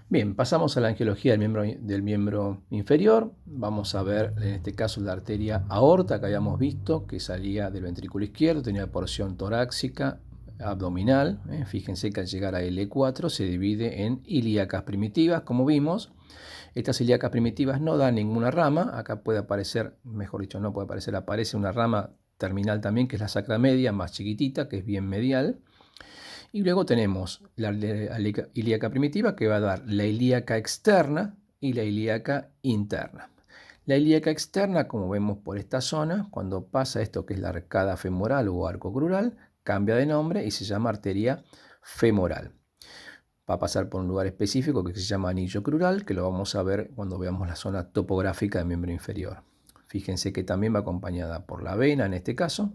Bien, pasamos a la angiología del miembro inferior. Vamos a ver, en este caso, la arteria aorta que habíamos visto, que salía del ventrículo izquierdo, tenía porción torácica, abdominal. Fíjense que al llegar a L4 se divide en ilíacas primitivas, como vimos. Estas ilíacas primitivas no dan ninguna rama. Acá puede aparecer, mejor dicho, no puede aparecer, aparece una rama terminal también, que es la sacra media, más chiquitita, que es bien medial. Y luego tenemos la ilíaca primitiva, que va a dar la ilíaca externa y la ilíaca interna. La ilíaca externa, como vemos por esta zona, cuando pasa esto que es la arcada femoral o arco crural, cambia de nombre y se llama arteria femoral. Va a pasar por un lugar específico que se llama anillo crural, que lo vamos a ver cuando veamos la zona topográfica del miembro inferior. Fíjense que también va acompañada por la vena, en este caso,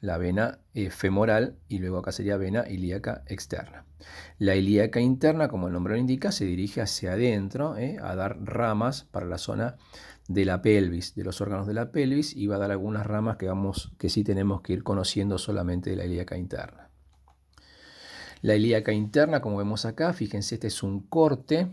la vena femoral, y luego acá sería vena ilíaca externa. La ilíaca interna, como el nombre lo indica, se dirige hacia adentro, a dar ramas para la zona de la pelvis, de los órganos de la pelvis, y va a dar algunas ramas que sí tenemos que ir conociendo solamente de la ilíaca interna. La ilíaca interna, como vemos acá, fíjense, este es un corte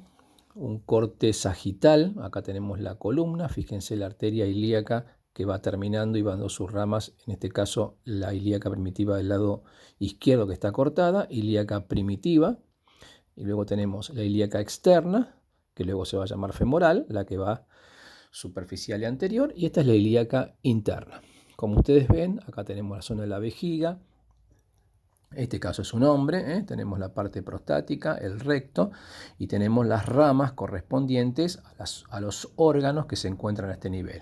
sagital. Acá tenemos la columna, fíjense la arteria ilíaca que va terminando y va dando sus ramas, en este caso la ilíaca primitiva del lado izquierdo que está cortada, ilíaca primitiva, y luego tenemos la ilíaca externa, que luego se va a llamar femoral, la que va superficial y anterior, y esta es la ilíaca interna. Como ustedes ven, acá tenemos la zona de la vejiga. Este caso es un hombre, tenemos la parte prostática, el recto, y tenemos las ramas correspondientes a los órganos que se encuentran a este nivel.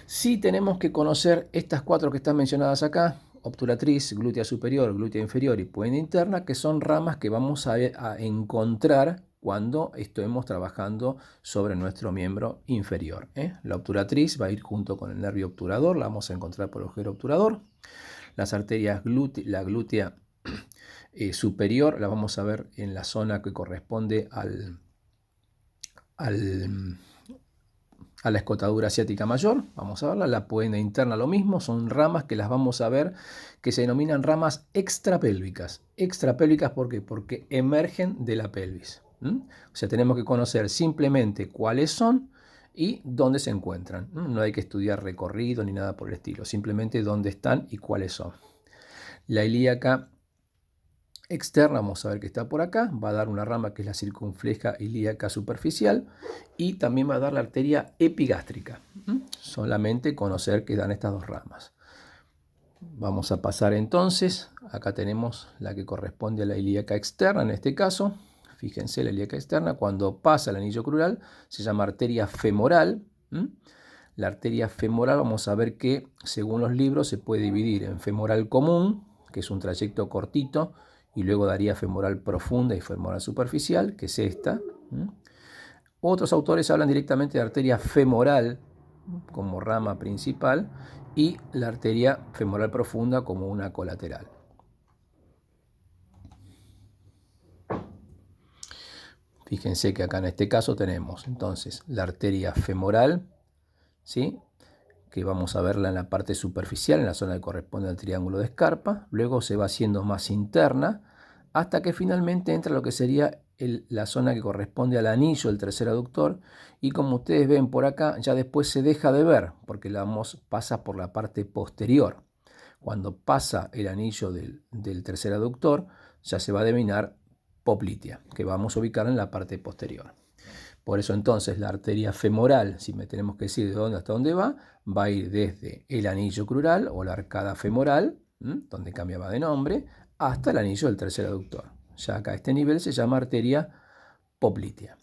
Sí tenemos que conocer estas cuatro que están mencionadas acá: obturatriz, glútea superior, glútea inferior y puente interna, que son ramas que vamos a encontrar cuando estemos trabajando sobre nuestro miembro inferior. La obturatriz va a ir junto con el nervio obturador, la vamos a encontrar por el agujero obturador. Las arterias la glútea superior la vamos a ver en la zona que corresponde a la escotadura asiática mayor. Vamos a verla. La puente interna lo mismo, son ramas que las vamos a ver, que se denominan ramas extrapélvicas. Extrapélvicas, ¿por qué? Porque emergen de la pelvis. O sea, tenemos que conocer simplemente cuáles son y dónde se encuentran. No hay que estudiar recorrido ni nada por el estilo, simplemente dónde están y cuáles son. La ilíaca externa, vamos a ver que está por acá, va a dar una rama que es la circunfleja ilíaca superficial, y también va a dar la arteria epigástrica. Solamente conocer que dan estas dos ramas. Vamos a pasar entonces, acá tenemos la que corresponde a la ilíaca externa, en este caso. Fíjense, la ilíaca externa, cuando pasa el anillo crural, se llama arteria femoral. La arteria femoral, vamos a ver que según los libros se puede dividir en femoral común, que es un trayecto cortito, y luego daría femoral profunda y femoral superficial, que es esta. Otros autores hablan directamente de arteria femoral como rama principal y la arteria femoral profunda como una colateral. Fíjense que acá en este caso tenemos entonces la arteria femoral, ¿sí?, que vamos a verla en la parte superficial, en la zona que corresponde al triángulo de Scarpa. Luego se va haciendo más interna, hasta que finalmente entra lo que sería la zona que corresponde al anillo del tercer aductor, y como ustedes ven por acá, ya después se deja de ver, porque pasa por la parte posterior. Cuando pasa el anillo del tercer aductor, ya se va a denominar poplitea, que vamos a ubicar en la parte posterior. Por eso entonces la arteria femoral, si me tenemos que decir de dónde hasta dónde va a ir desde el anillo crural o la arcada femoral, donde cambiaba de nombre, hasta el anillo del tercer aductor. Ya acá a este nivel se llama arteria poplitea.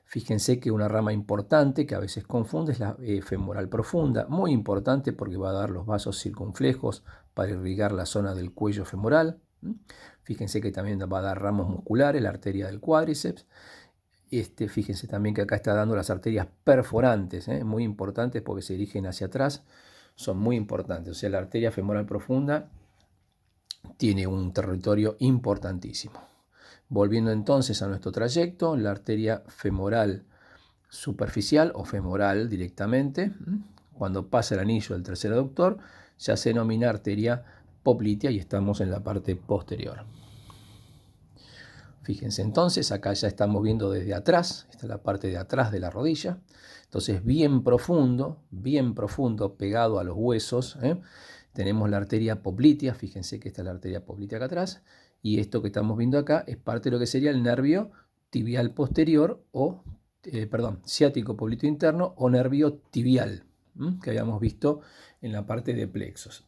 Fíjense que una rama importante que a veces confunde es la femoral profunda, muy importante porque va a dar los vasos circunflejos para irrigar la zona del cuello femoral. Fíjense que también va a dar ramos musculares, la arteria del cuádriceps. Fíjense también que acá está dando las arterias perforantes, muy importantes porque se dirigen hacia atrás, son muy importantes. O sea, la arteria femoral profunda tiene un territorio importantísimo. Volviendo entonces a nuestro trayecto, la arteria femoral superficial o femoral directamente, cuando pasa el anillo del tercer aductor, ya se denomina arteria poplitea y estamos en la parte posterior. Fíjense entonces, acá ya estamos viendo desde atrás, esta es la parte de atrás de la rodilla, entonces bien profundo, pegado a los huesos, ¿eh? Tenemos la arteria poplitea, fíjense que esta es la arteria poplitea acá atrás, y esto que estamos viendo acá es parte de lo que sería el nervio tibial posterior o, ciático popliteo interno o nervio tibial, que habíamos visto en la parte de plexos.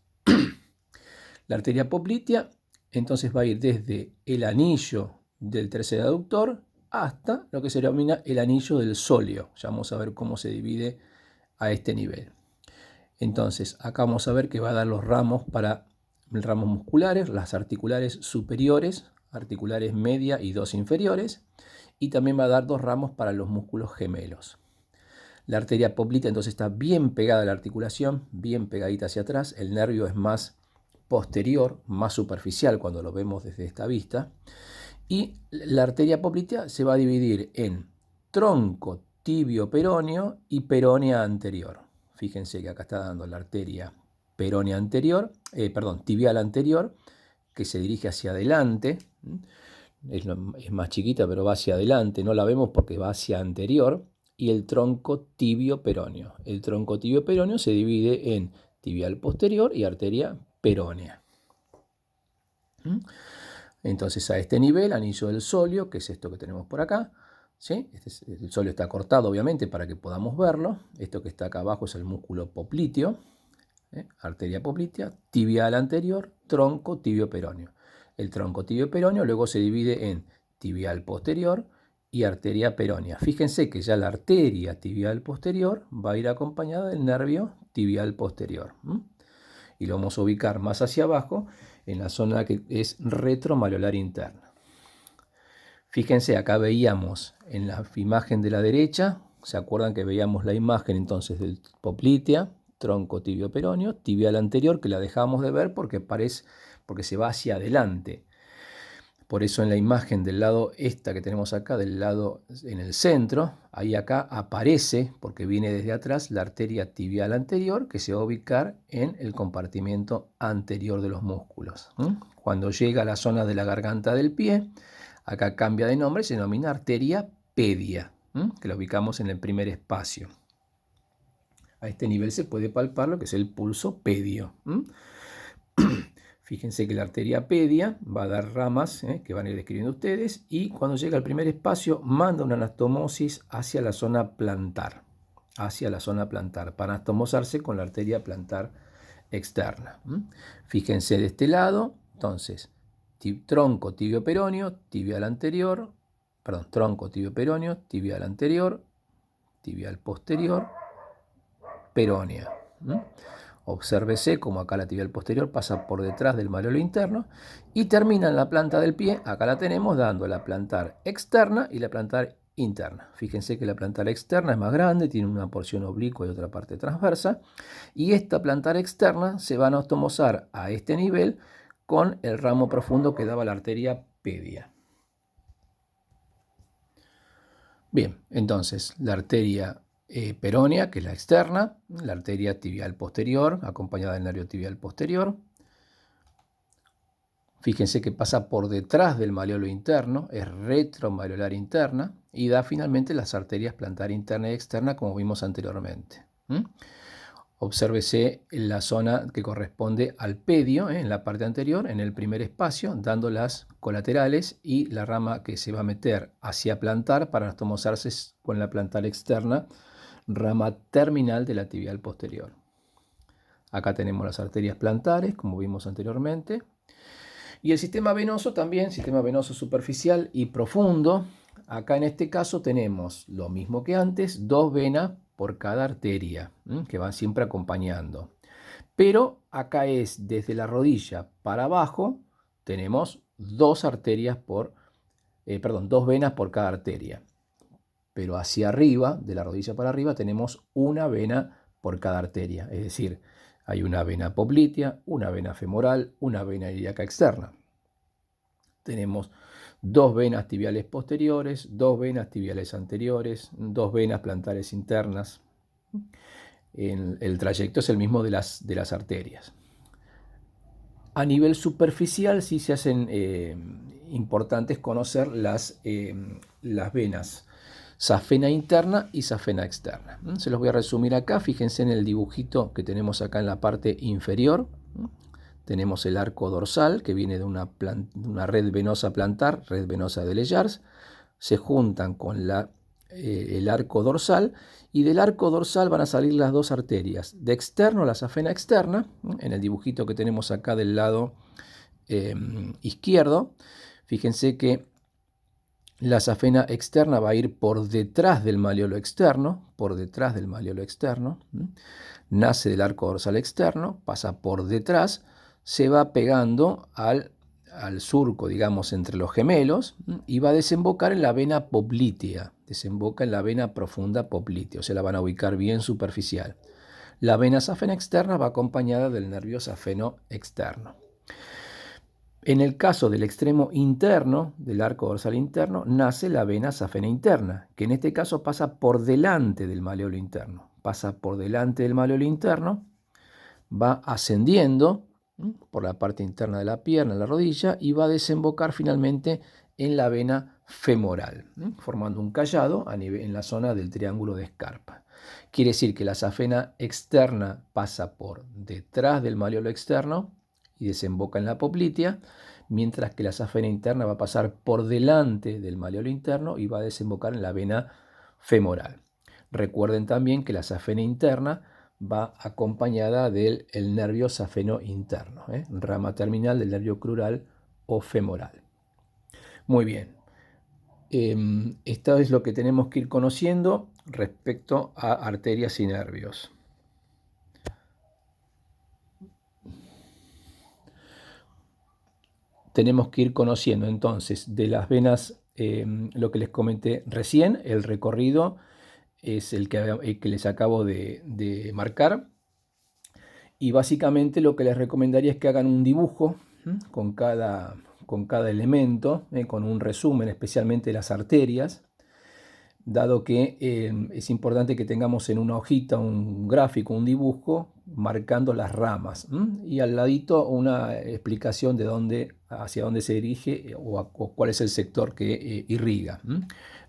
La arteria poplitea entonces va a ir desde el anillo del tercer aductor hasta lo que se denomina el anillo del sóleo. Ya vamos a ver cómo se divide a este nivel. Entonces, acá vamos a ver que va a dar los ramos para ramos musculares, las articulares superiores, articulares media y dos inferiores, y también va a dar dos ramos para los músculos gemelos. La arteria poplitea entonces está bien pegada a la articulación, bien pegadita hacia atrás, el nervio es más posterior, más superficial cuando lo vemos desde esta vista, y la arteria poplitea se va a dividir en tronco tibio peroneo y peronea anterior. Fíjense que acá está dando la arteria peronea anterior, tibial anterior, que se dirige hacia adelante. Es más chiquita, pero va hacia adelante. No la vemos porque va hacia anterior. Y el tronco tibio peroneo. El tronco tibio peroneo se divide en tibial posterior y arteria peronea. Entonces a este nivel, anillo del sóleo, que es esto que tenemos por acá, ¿sí? El sóleo está cortado obviamente para que podamos verlo. Esto que está acá abajo es el músculo popliteo, arteria poplitea, tibial anterior, tronco tibio peroneo. El tronco tibio peroneo luego se divide en tibial posterior y arteria peronea. Fíjense que ya la arteria tibial posterior va a ir acompañada del nervio tibial posterior. Y lo vamos a ubicar más hacia abajo en la zona que es retromaleolar interna. Fíjense, acá veíamos en la imagen de la derecha, ¿se acuerdan que veíamos la imagen entonces del poplitea, tronco tibio peroneo, tibial anterior, que la dejamos de ver porque se va hacia adelante? Por eso en la imagen del lado esta que tenemos acá, del lado en el centro, ahí acá aparece, porque viene desde atrás, la arteria tibial anterior que se va a ubicar en el compartimento anterior de los músculos. Cuando llega a la zona de la garganta del pie, acá cambia de nombre, se denomina arteria pedia, que la ubicamos en el primer espacio. A este nivel se puede palpar lo que es el pulso pedio. Fíjense que la arteria pedia va a dar ramas que van a ir describiendo ustedes y cuando llega al primer espacio manda una anastomosis hacia la zona plantar, para anastomosarse con la arteria plantar externa. Fíjense de este lado, entonces, tronco tibio peroneo, tibial anterior, tronco tibio peroneo, tibial anterior, tibial posterior, peronea. Obsérvese como acá la tibial posterior pasa por detrás del malleolo interno y termina en la planta del pie. Acá la tenemos dando la plantar externa y la plantar interna. Fíjense que la plantar externa es más grande, tiene una porción oblicua y otra parte transversa. Y esta plantar externa se va a anastomosar a este nivel con el ramo profundo que daba la arteria pedia. Bien, entonces la arteria peronea, que es la externa, la arteria tibial posterior, acompañada del nervio tibial posterior. Fíjense que pasa por detrás del malleolo interno, es retromaleolar interna, y da finalmente las arterias plantar interna y externa, como vimos anteriormente. Obsérvese la zona que corresponde al pedio, en la parte anterior, en el primer espacio, dando las colaterales y la rama que se va a meter hacia plantar para anastomosarse con la plantar externa, rama terminal de la tibial posterior. Acá tenemos las arterias plantares, como vimos anteriormente. Y el sistema venoso también, sistema venoso superficial y profundo. Acá en este caso tenemos lo mismo que antes, dos venas por cada arteria, que van siempre acompañando. Pero acá es desde la rodilla para abajo, tenemos dos venas por cada arteria. Pero hacia arriba, de la rodilla para arriba, tenemos una vena por cada arteria. Es decir, hay una vena poplitea, una vena femoral, una vena ilíaca externa. Tenemos dos venas tibiales posteriores, dos venas tibiales anteriores, dos venas plantares internas. El trayecto es el mismo de las arterias. A nivel superficial sí se hacen importantes conocer las venas safena interna y safena externa. Se los voy a resumir acá. Fíjense en el dibujito que tenemos acá en la parte inferior. Tenemos el arco dorsal que viene de una red venosa plantar, red venosa de Leyars. Se juntan con el arco dorsal, y del arco dorsal van a salir las dos arterias. De externo, la safena externa, en el dibujito que tenemos acá del lado izquierdo. Fíjense que la safena externa va a ir por detrás del maleolo externo, nace del arco dorsal externo, pasa por detrás, se va pegando al surco, digamos, entre los gemelos, y va a desembocar en la vena poplitea, desemboca en la vena profunda poplitea, o sea, la van a ubicar bien superficial. La vena safena externa va acompañada del nervio safeno externo. En el caso del extremo interno, del arco dorsal interno, nace la vena safena interna, que en este caso pasa por delante del maleolo interno. Va ascendiendo por la parte interna de la pierna, la rodilla, y va a desembocar finalmente en la vena femoral, formando un callado en la zona del triángulo de Scarpa. Quiere decir que la safena externa pasa por detrás del maleolo externo y desemboca en la poplitea, mientras que la safena interna va a pasar por delante del maleolo interno y va a desembocar en la vena femoral. Recuerden también que la safena interna va acompañada del nervio safeno interno, rama terminal del nervio crural o femoral. Muy bien, esto es lo que tenemos que ir conociendo respecto a arterias y nervios. Tenemos que ir conociendo entonces de las venas, lo que les comenté recién, el recorrido es el que les acabo de marcar, y básicamente lo que les recomendaría es que hagan un dibujo con cada elemento, con un resumen especialmente de las arterias, dado que es importante que tengamos en una hojita un gráfico, un dibujo marcando las ramas, y al ladito una explicación de hacia dónde se dirige o cuál es el sector que irriga.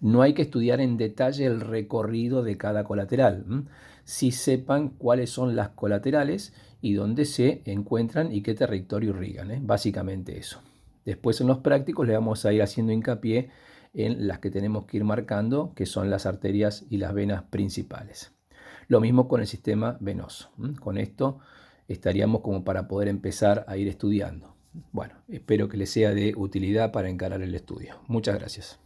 No hay que estudiar en detalle el recorrido de cada colateral. Si sepan cuáles son las colaterales y dónde se encuentran y qué territorio irrigan, básicamente eso. Después en los prácticos le vamos a ir haciendo hincapié en las que tenemos que ir marcando, que son las arterias y las venas principales. Lo mismo con el sistema venoso. Con esto estaríamos como para poder empezar a ir estudiando. Bueno, espero que les sea de utilidad para encarar el estudio. Muchas gracias.